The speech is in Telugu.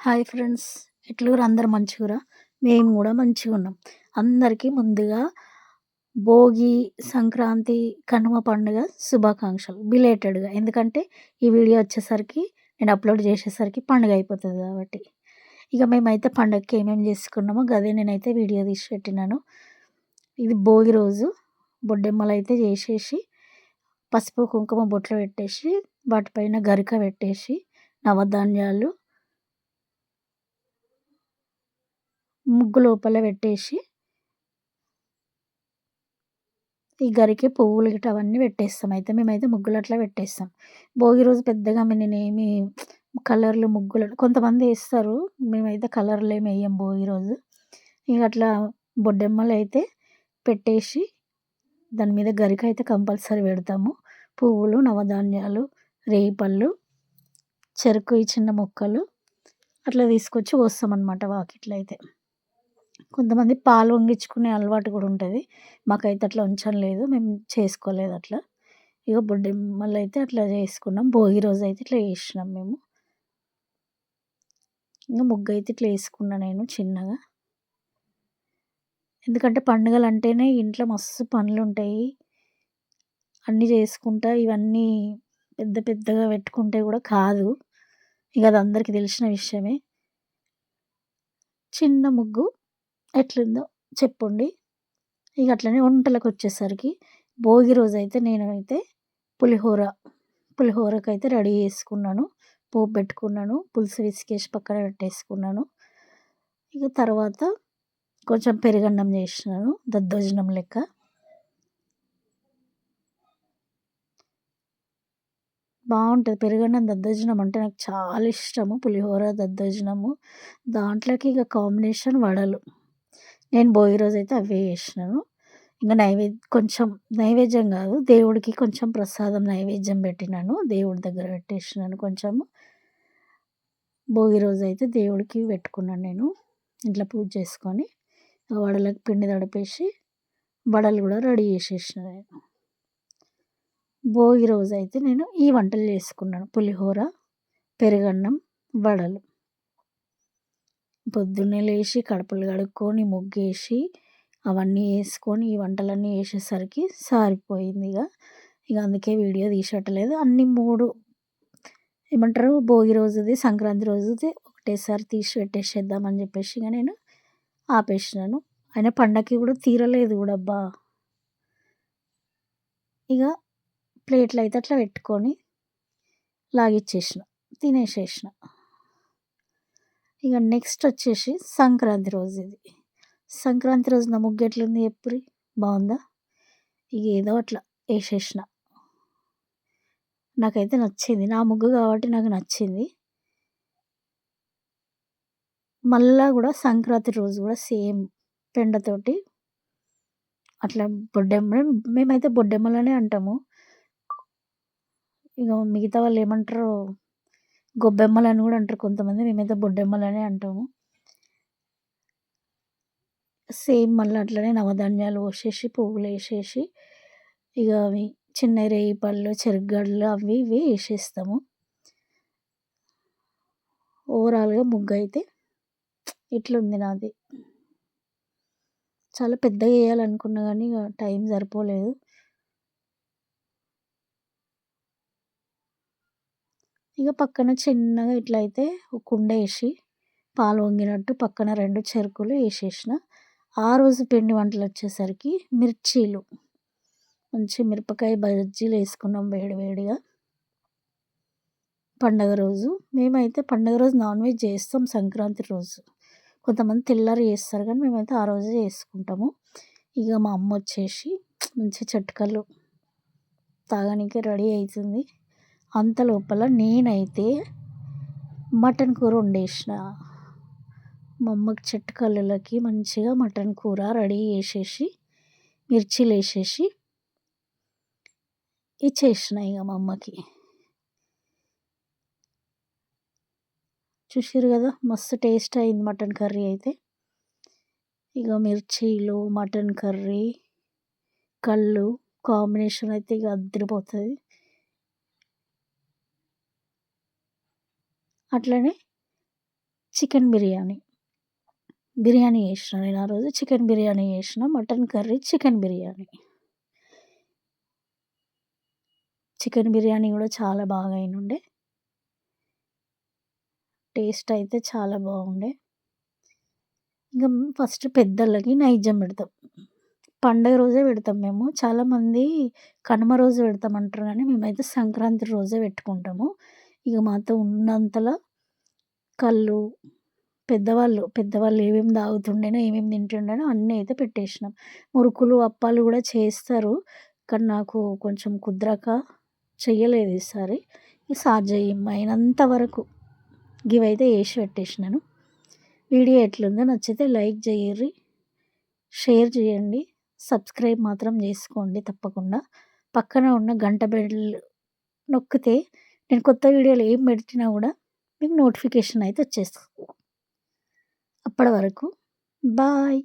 Hi friends. ఎట్లుర్రు అందరూ మంచిగుర్రా? మేము గూడా మంచిగున్నాం. అందరికీ ముందుగా భోగి, సంక్రాంతి, కనుమ పండుగ శుభాకాంక్షలు. బిలేటెడ్‌గా. ఎందుకంటే ఈ వీడియో వచ్చేసరికి నేను అప్‌లోడ్ చేసేసరికి పండుగ అయిపోతది కాబట్టి. ఇక మేమైతే పండగకి ఏమేమి చేసుకున్నామో గదే నేనైతే వీడియో తీసి పెట్టినాను. ఇది భోగి రోజు బొడ్డెమ్మలైతే చేసేసి, పసుపు, కుంకుమ బొట్లు పెట్టేసి, వాటిపైన గరిక పెట్టేసి, నవధాన్యాలు ముగ్గు లోపల పెట్టేసి, ఈ గరికి పువ్వులు గిట్ట అవన్నీ పెట్టేస్తాం. అయితే మేమైతే ముగ్గులు అట్లా పెట్టేస్తాం. భోగి రోజు పెద్దగా నేనేమి కలర్లు ముగ్గులు కొంతమంది ఏస్తారు. మేమైతే కలర్లు ఏమి ఎయ్యం భోగి రోజు. ఇక అట్లా బొడ్డెమ్మలైతే పెట్టేసి, దాని మీద గరిక అయితే కంపల్సరీ పెడతాము. పువ్వులు, నవధాన్యాలు, రేగిపళ్ళు, చెరుకు ఈ చిన్న ముక్కలు అట్లా తీసుకొచ్చి పోస్తామన్నమాట వాకిట్లో అయితే. కొంతమంది పాలు పొంగించుకునే అలవాటు కూడా ఉంటది. మాకైతే అట్లా ఉంచం లేదు. మేము చేసుకోలేదు అట్లా. ఇగ బొడ్డెమ్మలైతే అట్లా చేసుకున్నాం. భోగి రోజైతే ఇట్లా చేసినాం మేము. ఇంగ ముగ్గైతే ఇట్లా ఏసుకున్నా నేను చిన్నగా. ఎందుకంటే పండుగలంటేనే ఇంట్లో మస్తు పనులుంటాయి. అన్నీ చేసుకుంటా ఇవన్నీ పెద్ద పెద్దగా పెట్టుకుంటే కూడా కాదు. ఇగ అది అందరికీ తెలిసిన విషయమే. చిన్న ముగ్గు ఎట్లుందో చెప్పుండి. ఇగ అట్లనే వంటలకొచ్చేసరికి భోగి రోజైతే నేనైతే పులిహోరకైతే రెడీ చేసుకున్నాను. పోపు పెట్టుకున్నాను. పులుసు పిసికేసి పక్కన పెట్టేసుకున్నాను. ఇక తర్వాత కొంచెం పెరుగన్నం చేసినాను దద్దోజనం లెక్క. బావుంటది. పెరుగన్నం, దద్దోజనం అంటే నాకు చాలా ఇష్టము. పులిహోర, దద్దోజనము. దాంట్లోకి ఇక కాంబినేషన్ వడలు. నేను భోగి రోజైతే అవే చేసినాను. ఇంక కొంచెం నైవేద్యం కాదు, దేవుడికి కొంచెం ప్రసాదం నైవేద్యం పెట్టినాను. దేవుడి దగ్గర పెట్టేసినాను కొంచెము. భోగి రోజైతే దేవుడికి పెట్టుకున్నాను నేను. ఇంట్లో పూజ చేసుకొని, వడలకు పిండి తడిపేసి, వడలు కూడా రెడీ చేసేసిన నేను. భోగి రోజైతే నేను ఈ వంటలు చేసుకున్నాను. పులిహోర, పెరుగన్నం, వడలు. పొద్దున్నే లేచి కడుపులు కడుక్కొని, ముగ్గేసి, అవన్నీ యేసుకొని, ఈ వంటలన్నీ చేసేసరికి సారిపోయింది ఇగ. ఇగ అందుకే వీడియో తీసేటలేదు. అన్ని 3 ఏమంటారు భోగి రోజుది, సంక్రాంతి రోజుది ఒకటేసారి తీసి పెట్టేసేద్దామని చెప్పేసి ఇగ నేను ఆపేసినాను. అయినా పండగకి కూడా తీరలేదు కూడా అబ్బా! ఇగ ప్లేట్‌లో అయితే అట్లా పెట్టుకొని లాగిచ్చేసిన. తినేసేసిన. ఇగ నెక్స్ట్ వచ్చేసి సంక్రాంతి రోజు ఇది. సంక్రాంతి రోజు నా ముగ్గు ఎట్లుంది చెప్పుర్రి? బావుందా? ఇగ ఏదో అట్లా ఏసేసిన. నాకైతే నచ్చింది. నా ముగ్గు కాబట్టి నాకు నచ్చింది. మళ్ళా గూడా సంక్రాంతి రోజు గూడా సేమ్ పెండతోటి అట్లా మేమైతే బొడ్డెమ్మలనే అంటాము. ఇగ మిగతా వాళ్ళేమంటారో గొబ్బెమ్మలని గూడా అంటారు కొంతమంది. మేమైతే బొడ్డెమ్మలనే అంటాము. సేమ్ మళ్ళీ అట్లనే నవధాన్యాలు పోసేసి, పువ్వులేసేసి, ఇగ అవి చిన్న రేగిపళ్ళు, చెరుకుగడలు అవి ఇవి ఏసేస్తాము. ఓవరాల్‌గా ముగ్గయితే ఇట్లుంది నాది. చాలా పెద్దగా ఏయాలనుకున్నా గానీ ఇగ టైం సరిపోలేదు. ఇగ పక్కన చిన్నగా ఇట్లా అయితే ఒక కుండ ఏసి, పాలు పొంగినట్టు పక్కన 2 చెరుకులు ఏసేసిన. ఆ రోజు పిండి వంటలొచ్చేసరికి మిర్చీలు, మంచి మిరపకాయ బజ్జీలేసుకున్నాం వేడి వేడిగా. పండగ రోజు. మేమైతే పండగ రోజు నాన్ వెజ్ చేస్తాం సంక్రాంతి రోజు. కొంతమంది తెల్లారి చేస్తారు కానీ మేమైతే ఆ రోజే చేసుకుంటాము. ఇగ మా అమ్మొచ్చేసి మంచి చిట్కలు తాగనీకి రెడీ అయితుంది. అంతలోపల నేనైతే మటన్ కూర వండేసిన. మా అమ్మకి చిట్కలకి మంచిగా మటన్ కూర రెడీ చేసేసి, మిర్చీలేసేసి ఇచ్చేసిన ఇగ మా అమ్మకి. చూసిర్రు గదా! మస్తు టేస్ట్ అయింది మటన్ కర్రీ అయితే. ఇగ మిర్చీలు, మటన్ కర్రీ, కల్లు కాంబినేషన్ అయితే ఇగ అదిరిపోతది. అట్లనే చికెన్ బిర్యానీ. బిర్యానీ చేసిన నేను ఆ రోజు చికెన్ బిర్యానీ చేసిన. Mutton curry, chicken biryani. Chicken biryani గూడా చాలా బాగా అయినుండే. టేస్ట్ అయితే చాలా బాగుండే. ఇంక ఫస్ట్ పెద్దోళ్ళకి నైవేద్యం పెడతాం. పండుగ రోజే పెడతాం మేము. చాలామంది కనుమ రోజు పెడతామంటారు గానీ, మేమైతే సంక్రాంతి రోజే పెట్టుకుంటాము. ఇక మాతో ఉన్నంతలో కల్లు, పెద్దవాళ్ళు ఏమేమి తాగుతుండేనో, ఏమేమి తింటుండేనో అన్నీ అయితే పెట్టేసినాం. మురుకులు, అప్పాలు గూడా చేస్తారు. కానీ నాకు కొంచెం కుదరక చెయ్యలేదు ఈసారి. సాధ్యం అయినంత వరకు గివైతే చేసి పెట్టేసినాను. వీడియో ఎట్లుందో నచ్చితే లైక్ చేయుర్రి, షేర్ చేయండి, సబ్స్క్రైబ్ మాత్రం చేసుకోండి తప్పకుండా. పక్కన ఉన్న గంట బెల్ నొక్కితే నేను కొత్త వీడియోలు ఏం పెట్టినా కూడా మీకు నోటిఫికేషన్ అయితే వచ్చేస్తుంది. అప్పటి వరకు బాయ్.